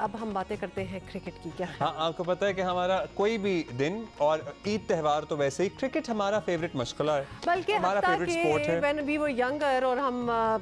अब हम बातें करते हैं क्रिकेट की। क्या हाँ, आपको पता है कि हमारा कोई भी दिन और ईद त्यौहार तो वैसे ही क्रिकेट हमारा फेवरेट मशगला है, बल्कि हमारा फेवरेट स्पोर्ट है। व्हेन वी वर यंगर और हम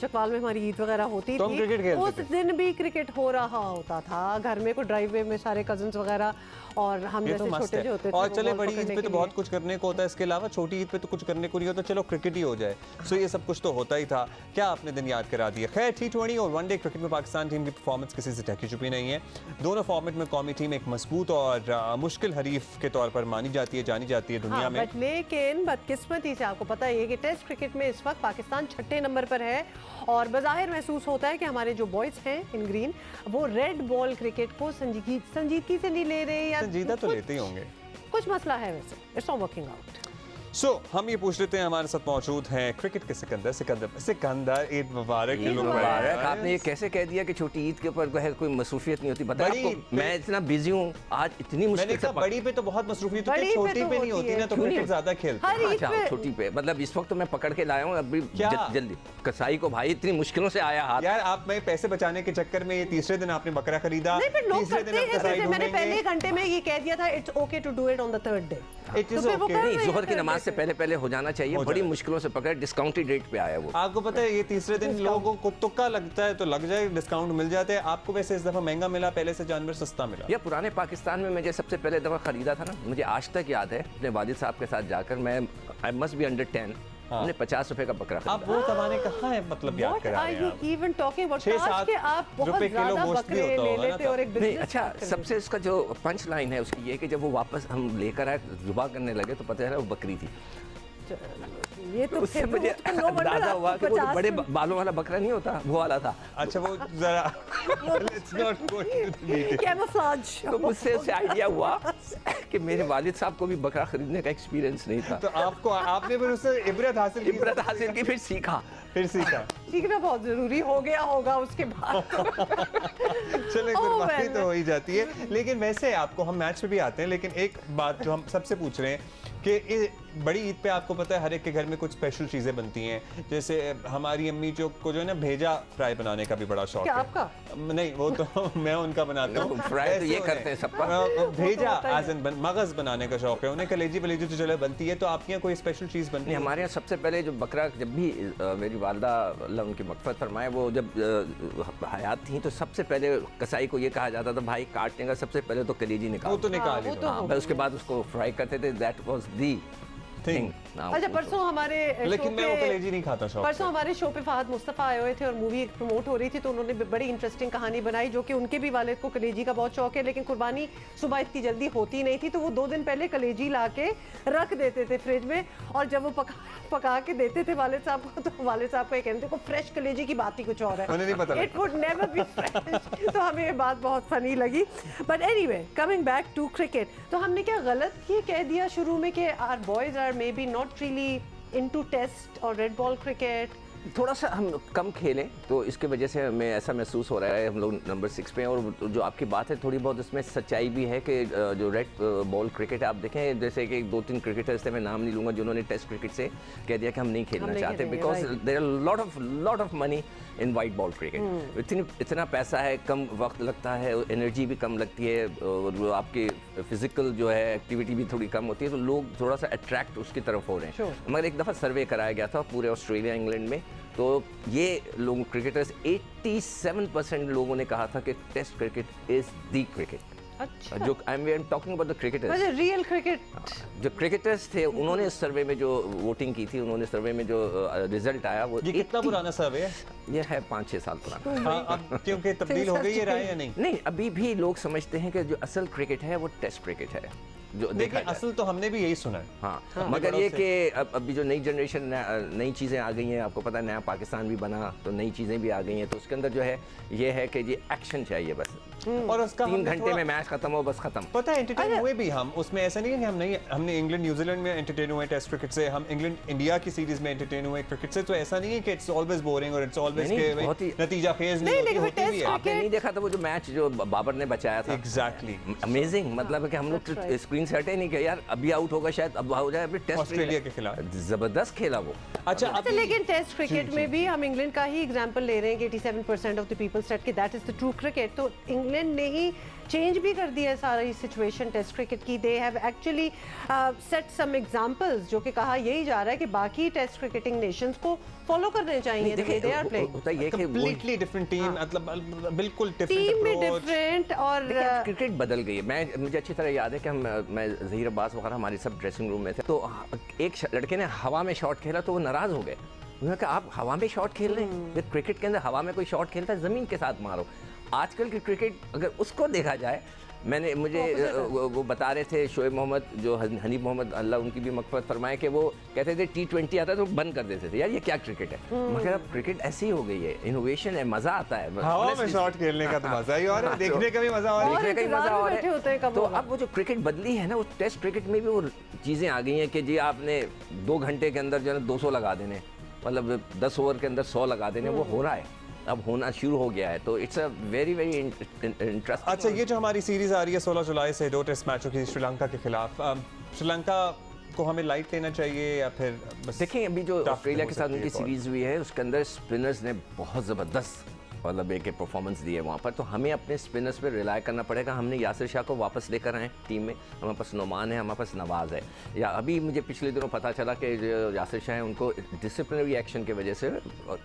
चकवाल में हमारी ईद वगैरह होती तो हम थी, क्रिकेट खेलते उस थे। दिन भी क्रिकेट हो रहा होता था घर में, कोई ड्राइववे में सारे कजिन्स वगैरह, और हम ये तो जैसे मस्त छोटे है। जो होते थे और वो चले बॉल बड़ी ईद पकड़ने पे के तो लिए। बहुत कुछ करने को होता है, इसके अलावा छोटी ईद पे तो कुछ करने को नहीं होता, चलो क्रिकेट ही हो जाए। सो ये सब कुछ तो होता ही था। क्या आपने दिन याद करा दिया। खैर, T20 और वनडे क्रिकेट में पाकिस्तान टीम की परफॉर्मेंस किसी से ढकी छुपी नहीं है। दोनों फॉर्मेट में कौमी टीम एक मजबूत और मुश्किल हरीफ के तौर पर मानी जाती है, जानी जाती है दुनिया में। लेकिन बदकिस्मती से आपको पता है कि टेस्ट क्रिकेट में इस वक्त पाकिस्तान 6ठे नंबर पर है, और बज़ाहिर महसूस होता है कि हमारे जो बॉयज हैं इन ग्रीन, वो रेड बॉल क्रिकेट को संजीदगी से नहीं ले रहे, या संजीदा तो लेते ही होंगे। कुछ मसला है वैसे, इट्स नॉट वर्किंग आउट। सो हम ये पूछ लेते हैं, हमारे साथ मौजूद हैं क्रिकेट के सिकंदर। ईद मुबारक। ईद मुबारक। आपने ये कैसे कह दिया कि छोटी ईद के ऊपर कोई मसरूफियत नहीं होती? पता है बड़ी आपको, मैं इतना बिजी हूँ आज, इतनी मुश्किल मैंने से कहा बड़ी पे तो बहुत मसरूफियत होती है, बड़ी पे छोटी तो पे नहीं होती होती है। ना, तो क्यों नहीं क्रिकेट ज्यादा खेलते हैं। हर ईद अच्छा, पे छोटी पे मतलब इस वक्त तो मैं पकड़ के लाया हूँ अभी क्या? जल्दी कसाई को भाई, इतनी मुश्किलों से आया हाथ। यार, आप में पैसे बचाने के चक्कर में ये तीसरे दिन आपने बकरा खरीदा, नहीं, फिर लोग तीसरे करते दिन आप हैं कसाई जैसे मैंने पहले ढूंढेंगे। घंटे में ये कह दिया था, it's okay to do it on the third day. It is तो फिर वो okay. कर नहीं, रहे हैं जोहर की third नमाज day से पे। पहले हो जाना चाहिए। हो बड़ी जाए। मुश्किलों से पकड़े, डिस्काउंटेड रेट पे आया वो। आपको पता है ये तीसरे दिन लोगों को तुक्का लगता है तो लग जाए, डिस्काउंट मिल जाते हैं। आपको वैसे इस दफा महंगा मिला, पहले से जानवर सस्ता मिला। या पुराने पाकिस्तान में मुझे सबसे पहले दफ़ा ख़रीदा था ना, मुझे आज तक याद है, अपने वालिद साहब के साथ जाकर, मैं आई मस्ट बी अंडर 10, हमने 50 रुपए का बकरा अब खरीदा। वो जमाने कहाँ है, मतलब याद What करा are रहे हैं you आप। even talking about? 6-7 आज के आप बहुत रुपए किलो ज्यादा गोश्त भी बकरे होता ले होगा ना लेते और एक नहीं, बिजनेस अच्छा, सबसे उसका जो पंच लाइन है उसकी ये कि जब वो वापस हम लेकर आए, जुबा करने लगे, तो पता चला वो बकरी थी। ये तो उससे फिर मुझे no wonder अंदाजा आपको हुआ कि वो 50 बड़े बालों वाला बकरा नहीं होता, वो वाला था। अच्छा, वो जरा let's not go into the detail. Camouflage. तो मुझसे उससे आइडिया हुआ कि मेरे वालिद साहब को भी बकरा खरीदने का एक्सपीरियंस नहीं था। तो आपने फिर उससे इबरत हासिल की, इबरत हासिल की, फिर सीखा। फिर सीखा। सीखना बहुत जरूरी हो गया होगा उसके बाद। चले, कुर्बानी तो हो ही जाती है। लेकिन वैसे आपको, हम मैच पे भी आते हैं, लेकिन एक बात जो हम सबसे पूछ रहे हैं कि बड़ी ईद पे आपको पता है हर एक के घर में कुछ स्पेशल चीज़ें बनती हैं। जैसे हमारी अम्मी को जो है ना, भेजा फ्राई बनाने का भी बड़ा शौक क्या है। आपका? नहीं, वो तो मैं उनका बनाता हूँ। फ्राई तो ये ऐसे करते हैं सबका। भेजा होता ही है। आज मगज बनाने का शौक है उन्हें। कलेजी वलेजी तो चलो बनती है, तो आपके यहाँ कोई स्पेशल चीज़ बनती नहीं, है? हमारे यहाँ सबसे पहले जो बकरा, जब भी मेरी वालदा अल्लाह उनकी मग़फ़िरत फरमाए, वो जब हयात थी, तो सबसे पहले कसाई को ये कहा जाता था, भाई काटने का सबसे पहले तो कलेजी वो निकाल। तो निकाल वो ही तो दो। हो फिर उसके बाद उसको फ्राई करते थे, दैट वाज दी थिंग। अच्छा, परसों हमारे लेकिन शो मैं वो पे- कलेजी नहीं खाता शौक परसों से। हमारे शो पे फहद मुस्तफ़ा आए हुए थे और मूवी प्रमोट हो रही थी, तो उन्होंने बड़ी इंटरेस्टिंग कहानी बनाई, जो कि उनके भी वालिद को कलेजी का बहुत शौक है, लेकिन कुर्बानी सुबह इतनी जल्दी होती नहीं थी, तो वो 2 दिन पहले कलेजी ला के रख देते थे फ्रिज में, और जब वो पका के देते थे वालिद साहब को, तो वालिद साहब को ये कहते थे, फ्रेश कलेजी की बात ही कुछ और है, उन्हें नहीं पता it would never be fresh. तो हमें ये बात बहुत फनी लगी। But anyway, coming back to cricket, तो हमने क्या गलत ये कह दिया शुरू में कि our boys are maybe not really into test और रेड बॉल क्रिकेट? थोड़ा सा हम कम खेलें, तो इसके वजह से हमें ऐसा महसूस हो रहा है, हम लोग नंबर 6 पे हैं। और जो आपकी बात है, थोड़ी बहुत उसमें सच्चाई भी है कि जो रेड बॉल क्रिकेट आप देखें, जैसे कि 2-3 क्रिकेटर्स थे, मैं नाम नहीं लूँगा, जिन्होंने टेस्ट क्रिकेट से कह दिया कि हम नहीं खेलना चाहते, because there are lot of money in white ball cricket. इतना पैसा है, कम वक्त लगता है, एनर्जी भी कम लगती है, और आपकी फिजिकल जो है एक्टिविटी भी थोड़ी कम होती है, तो लोग थोड़ा सा अट्रैक्ट उसकी तरफ हो रहे हैं। मगर एक दफ़ा सर्वे कराया गया था पूरे ऑस्ट्रेलिया इंग्लैंड में, तो ये लोग क्रिकेटर्स 87% लोगों ने कहा था कि test cricket is the cricket. अच्छा, जो I am talking about the cricketers, real cricket. जो क्रिकेटर्स थे, उन्होंने इस सर्वे में जो वोटिंग की थी, उन्होंने सर्वे में जो रिजल्ट आया, वो ये कितना पुराना सर्वे है? ये है 5-6 साल पुराना। हाँ, अब क्योंकि तब्दील हो गई है राय या नहीं? नहीं, अभी भी लोग समझते हैं कि जो असल क्रिकेट है वो टेस्ट क्रिकेट है, जो देखा देखिए, जाए। असल तो हमने भी यही सुना है। हाँ, मगर ये कि अभी जो नई जनरेशन, नई चीज़ें आ गई हैं, आपको पता है नया पाकिस्तान भी बना, तो नई चीज़ें भी आ गई हैं, तो उसके अंदर जो है ये है कि जी एक्शन चाहिए बस। और उसका 3 घंटे में मैच खत्म हो, बस खत्म। पता है, एंटरटेन हुए भी हम उसमें। ऐसा नहीं है कि हमने इंग्लैंड न्यूजीलैंड में एंटरटेन हुए टेस्ट क्रिकेट से, हम इंग्लैंड इंडिया की सीरीज में एंटरटेन हुए क्रिकेट से। तो ऐसा नहीं है कि इट्स ऑलवेज बोरिंग और इट्स ऑलवेज के नतीजा खेज नहीं होती, होती भी है। आपने नहीं देखा था वो जो मैच जो बाबर ने बचाया था? एग्जैक्टली अमेजिंग, मतलब कि हम लोग स्क्रीन स्क्रीन से हटे नहीं कि यार अभी आउट होगा शायद, अब हो जाए, अभी टेस्ट ऑस्ट्रेलिया के खिलाफ जबरदस्त खेला वो। अच्छा अच्छा, अभी लेकिन टेस्ट क्रिकेट में भी हम इंग्लैंड का ही एग्जांपल ले रहे हैं कि 87% ऑफ द पीपल सेट कि that is the true cricket. तो इंग्लैंड ने ही चेंज भी कर दिया है सारी सिचुएशन टेस्ट क्रिकेट की। They have actually set some examples, जो कि कहा यही जा रहा है कि बाकी टेस्ट क्रिकेटिंग नेशंस को फॉलो करने चाहिए। दे आर प्लेइंग होता ये कि वो कंप्लीटली डिफरेंट टीम, मतलब बिल्कुल डिफरेंट टीम में अप्रोच। डिफरेंट और क्रिकेट बदल गई है। मुझे अच्छी तरह याद है कि मैं ज़हीर अब्बास वगैरह हमारे सब ड्रेसिंग रूम में थे, तो एक लड़के ने हवा में शॉट खेला तो वो नाराज़ हो गए। उन्होंने कहा आप हवा में शॉट खेल रहे हैं, जब क्रिकेट के अंदर हवा में कोई शॉट खेलता है ज़मीन के साथ मारो। आजकल की क्रिकेट अगर उसको देखा जाए, मुझे वो बता रहे थे शोएब मोहम्मद, जो हनीफ मोहम्मद, अल्लाह उनकी भी मग़फ़िरत फरमाए, कि वो कहते थे T20 आता है तो बंद कर देते थे, यार ये क्या क्रिकेट है। मगर अब क्रिकेट ऐसी हो गई है, इनोवेशन है, मज़ा आता है। हवा में शॉट खेलने का तो मजा ही और है, देखने का भी मजा और है। देखने का ही मजा और बैठे होते हैं है। कब तो होगा। अब वो जो क्रिकेट बदली है ना, वो टेस्ट क्रिकेट में भी वो चीज़ें आ गई हैं कि जी आपने 2 घंटे के अंदर जो है 200 लगा देने, मतलब 10 ओवर के अंदर 100 लगा देने, वो हो रहा है, अब होना शुरू हो गया है। तो it's a very very interesting. अच्छा, ये जो हमारी सीरीज आ रही है 16 जुलाई से 2 टेस्ट मैचों की श्रीलंका के खिलाफ, श्रीलंका को हमें लाइट लेना चाहिए या फिर बस? देखें अभी जो tough ऑस्ट्रेलिया हो के साथ सकती है उनकी बहुत। सीरीज हुई है, उसके अंदर स्पिनर्स ने बहुत ज़बरदस्त मतलब एक परफॉर्मेंस दी है वहाँ पर। तो हमें अपने स्पिनर्स पे रिलाई करना पड़ेगा। हमने यासिर शाह को वापस लेकर आए टीम में, हमारे पास नुमान है, हमारे पास नवाज़ है। या अभी मुझे पिछले दिनों पता चला कि जो यासिर शाह है उनको डिसिप्लिनरी एक्शन की वजह से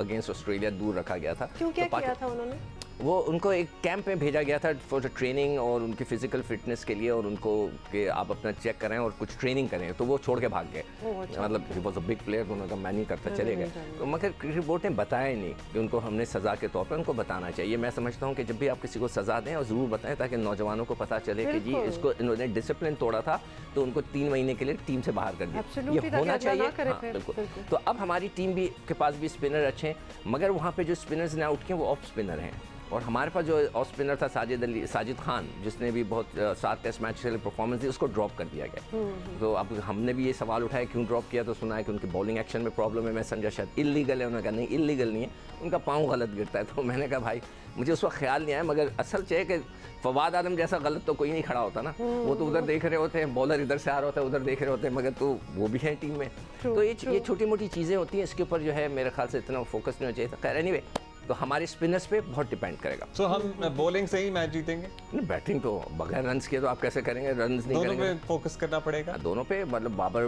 अगेंस्ट ऑस्ट्रेलिया दूर रखा गया था। क्यों, क्या तो किया था उन्होंने? वो उनको एक कैंप में भेजा गया था फॉर ट्रेनिंग और उनकी फिजिकल फिटनेस के लिए, और उनको कि आप अपना चेक करें और कुछ ट्रेनिंग करें, तो वो छोड़ के भाग गए। मतलब he was a big player, उन्होंने कहा मैं नहीं करता, चले गए। तो मगर क्रिकेट बोर्ड ने बताया ही नहीं कि उनको हमने सज़ा के तौर पर उनको बताना चाहिए। मैं समझता हूँ कि जब भी आप किसी को सज़ा दें और ज़रूर बताएं, ताकि नौजवानों को पता चले कि जी इसको इन्होंने डिसिप्लिन तोड़ा था, तो उनको 3 महीने के लिए टीम से बाहर कर दिया। Absolutely, ये ताकि होना अगला चाहिए। ना करे हाँ, फिर, बिल्कुल। बिल्कुल। तो अब हमारी टीम भी के पास भी स्पिनर अच्छे हैं, मगर वहाँ पे जो स्पिनर्स ने आउट किए वो ऑफ स्पिनर हैं। और हमारे पास जो ऑफ स्पिनर था साजिद खान, जिसने भी बहुत 7 टेस्ट मैच के लिए परफॉर्मेंस दी, उसको ड्रॉप कर दिया गया। तो अब हमने भी ये सवाल उठाया क्यों ड्रॉप किया, तो सुना है कि उनकी बॉलिंग एक्शन में प्रॉब्लम है। मैं समझा शायद इल्लीगल है, उन्होंने कहा नहीं इल्लीगल नहीं है, उनका पाँव गलत गिरता है। तो मैंने कहा भाई मुझे उस वक्त ख्याल नहीं आया, मगर असल चाहिए कि फवाद आदम जैसा गलत तो कोई नहीं खड़ा होता ना। वो तो उधर देख रहे होते हैं, बॉलर इधर से आ रहा होता है, उधर देख रहे होते हैं, मगर तो वो भी है टीम में। तो ये छोटी मोटी चीज़ें होती हैं, इसके ऊपर जो है मेरे ख्याल से इतना फोकस नहीं होना चाहिए था। खैर एनीवे, तो हमारे स्पिनर्स पे बहुत डिपेंड करेगा। सो हम बॉलिंग से ही मैच जीतेंगे? नहीं, बैटिंग तो बगैर रन्स किए तो आप कैसे करेंगे, रन्स नहीं दोनों करेंगे। पे फोकस करना पड़ेगा। दोनों पे, मतलब Babar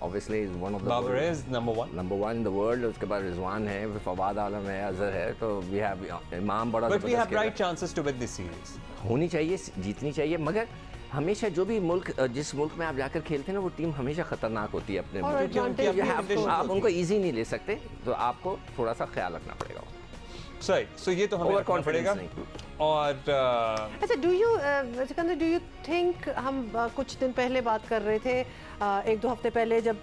obviously is one of the Babar is number 1 in the world. उसके बाद रिजवान है, फिर फवाद आलम है, अजहर है, तो वी हैव इमाम बड़ा बट वी हैव जबरदस्त bright chances to win this series. होनी चाहिए, जीतनी चाहिए। मगर हमेशा जो भी मुल्क, जिस मुल्क में आप जाकर खेलते हैं ना, वो टीम हमेशा खतरनाक होती है अपने और मुल्क की। advantage You भी have to- आपको आप उनको ईजी नहीं ले सकते, तो आपको थोड़ा सा ख्याल रखना पड़ेगा। सही, सो ये तो हमें Over रखना पड़ेगा। confidence और अच्छा, सिकंदर, डू यू थिंक, हम कुछ दिन पहले बात कर रहे थे, 1-2 हफ्ते पहले, जब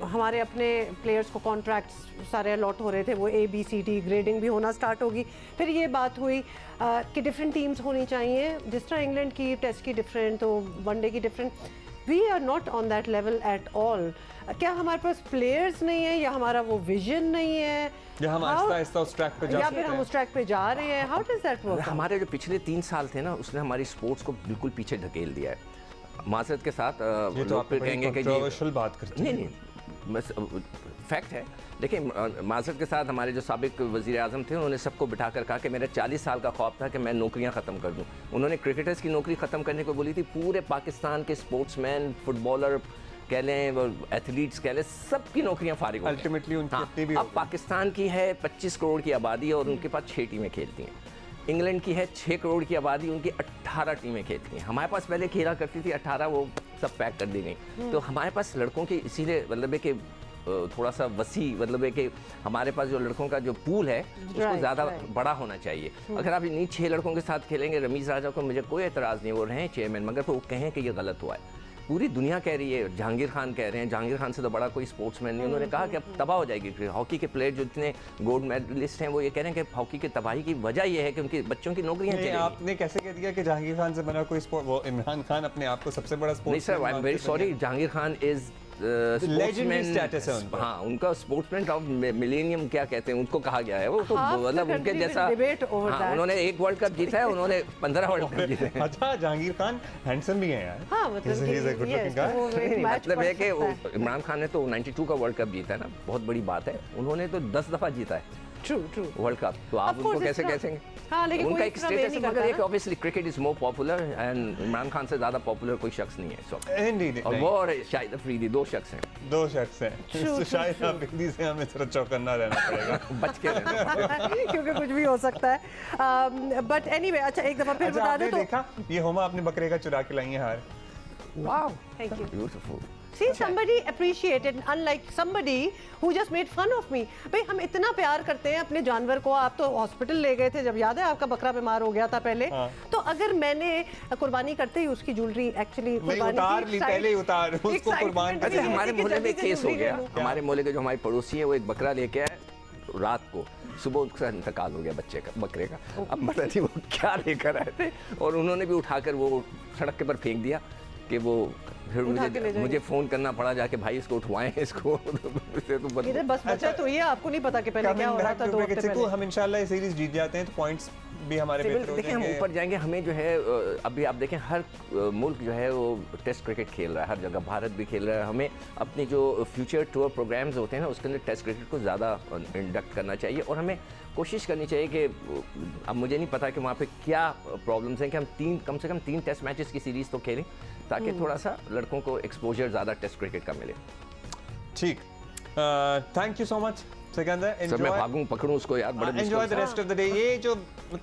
हमारे अपने प्लेयर्स को कॉन्ट्रैक्ट्स सारे अलॉट हो रहे थे, वो ABCD ग्रेडिंग भी होना स्टार्ट होगी, फिर ये बात हुई कि डिफरेंट टीम्स होनी चाहिए, जिस तरह इंग्लैंड की टेस्ट की डिफरेंट, तो वनडे की different. We are not on that level at all. क्या हमारे पास प्लेयर्स नहीं है, या हमारा वो विजन नहीं है, या हम आहिस्ता आहिस्ता उस ट्रैक पे जा या सकते फिर हम हैं? उस ट्रैक पे जा रहे हैं? How does that work? हमारे जो पिछले 3 साल थे ना, उसने हमारी स्पोर्ट्स को बिल्कुल पीछे ढकेल दिया है। माजरत के साथ ये तो लोग आप फिर कहेंगे कि जी कंट्रोवर्शियल बात करते हैं। नहीं, बस फैक्ट है। देखिए, माजरत के साथ हमारे जो साबिक वज़ीर आज़म थे, उन्होंने सबको बिठा कर कहा कि मेरा 40 साल का ख्वाब था कि मैं नौकरियां ख़त्म कर दूं। उन्होंने क्रिकेटर्स की नौकरी ख़त्म करने को बोली थी। पूरे पाकिस्तान के स्पोर्ट्समैन, फुटबॉलर कह लें, एथलीट्स कह लें, सबकी नौकरियां फारिग हो गई। अल्टीमेटली उनकी हाँ, अपनी भी अब होगी। पाकिस्तान की है 25 करोड़ की आबादी और उनके पास 6 टीमें खेलती हैं। इंग्लैंड की है 6 करोड़ की आबादी, उनकी 18 टीमें खेलती हैं। हमारे पास पहले खेला करती थी 18, वो सब पैक कर दी गई। तो हमारे पास लड़कों की इसीलिए मतलब है कि थोड़ा सा वसी, मतलब है कि हमारे पास जो लड़कों का जो पूल है उसको ज़्यादा बड़ा होना चाहिए। अगर आप इन्हीं 6 लड़कों के साथ खेलेंगे, रमीज़ राजा को मुझे कोई एतराज़ नहीं, वो रहें चेयरमैन, मगर वो कहें कि ये गलत हुआ है। पूरी दुनिया कह रही है, जहांगीर खान कह रहे हैं, जहांगीर खान से तो बड़ा कोई स्पोर्ट्समैन नहीं। उन्होंने कहा कि अब तबाह हो जाएगी हॉकी के प्लेयर, जो इतने गोल्ड मेडलिस्ट हैं, वो ये कह रहे हैं कि हॉकी की तबाही की वजह ये है कि उनके बच्चों की नौकरियां नहीं, चली। आपने कैसे कह दिया कि जहांगीर खान से बना कोई स्पोर्ट? वो इमरान खान अपने आप को सबसे बड़ा स्पोर्ट नहीं sir, I am very sorry, Jahangir Khan is Legendary status है उनका। हाँ, उनका स्पोर्ट्समैन ऑफ मिलेनियम क्या कहते हैं उनको कहा गया है, वो तो Half the मतलब उनके country जैसा। will debate over हाँ, that. उन्होंने 1 वर्ल्ड कप जीता है, उन्होंने 15 वर्ल्ड कप जीते हैं। अच्छा, जहांगीर खान हैंडसम भी हैं यार। हाँ, मतलब He's a good yes, looking guy. वो एक नहीं, match मतलब है पढ़ कि सकता है। इमरान खान ने तो 92 का वर्ल्ड कप जीता है ना, बहुत बड़ी बात है। उन्होंने तो 10 दफा जीता है True. वर्ल्ड कप, तो आप Of course, उनको कैसे इतना- कहेंगे? हाँ, लेकिन उनका कोई एक इतना वे स्टेटस नहीं है, मगर करता एक ना। Obviously cricket is more popular and Imran Khan से ज्यादा पॉपुलर कोई शख्स नहीं है इस वक्त। Indeed, और नहीं। वो और शाहिद अफरीदी 2 शख्स हैं, 2 शख्स हैं, तो शायद अफरीदी से हमें थोड़ा चौकन्ना रहना पड़ेगा। बच के रहना। क्योंकि कुछ भी हो सकता है। बट एनीवे, अच्छा एक दफा फिर अच्छा, बता आपने दो तो देखा ये हुमा अपने बकरे का चुरा के लाई है हार। Wow, Thank you. Beautiful. See, somebody appreciated, unlike somebody who just made fun of me. भाई हम इतना प्यार करते हैं अपने जानवर को। आप तो हॉस्पिटल ले गए थे, जब याद है आपका बकरा बीमार हो गया था पहले। हाँ। तो अगर मैंने कुर्बानी करते ही उसकी ज्वेलरी एक्चुअली नहीं, उतार ली, पहले ही उतार, उसको कुर्बान कर अच्छा, दिया। हमारे मोहल्ले में एक केस हो गया। हमारे मोहल्ले के जो हमारे पड़ोसी है, वो एक बकरा लेके आए रात को, सुबह उसका इंतकाल हो गया बच्चे का, बकरे का। अब पता नहीं वो क्या लेकर आए थे, और उन्होंने भी उठाकर वो सड़क के पर फेंक दिया कि वो फिर उठा के ले जाएंगे। मुझे फ़ोन करना पड़ा जाके, भाई इसको उठवाएं इसको। इससे तो बस- इधर बस बचा तो ये, आपको नहीं पता कि पहले क्या हो रहा था 2 हफ्ते पहले। हम इंशाल्लाह ये सीरीज जीत जाते हैं तो पॉइंट्स भी हमारे बेहतर हो देखिए, हम जाएंगे। ऊपर जाएंगे। हमें जो है अभी आप देखें, हर मुल्क जो है वो टेस्ट क्रिकेट खेल रहा है, हर जगह भारत भी खेल रहा है। हमें अपनी जो फ्यूचर टूर प्रोग्राम्स होते हैं ना, उसके अंदर टेस्ट क्रिकेट को ज़्यादा इंडक्ट करना चाहिए, और हमें कोशिश करनी चाहिए कि अब मुझे नहीं पता कि वहाँ पे क्या प्रॉब्लम्स हैं, कि हम कम से कम 3 टेस्ट मैचेस की सीरीज़ तो खेलें, ताकि थोड़ा सा लड़कों को एक्सपोजर ज़्यादा टेस्ट क्रिकेट का मिले। ठीक, thank you so much Sikandar. Sir मैं भागूं पकड़ूं उसको यार, बड़े enjoy the rest of the day. ये जो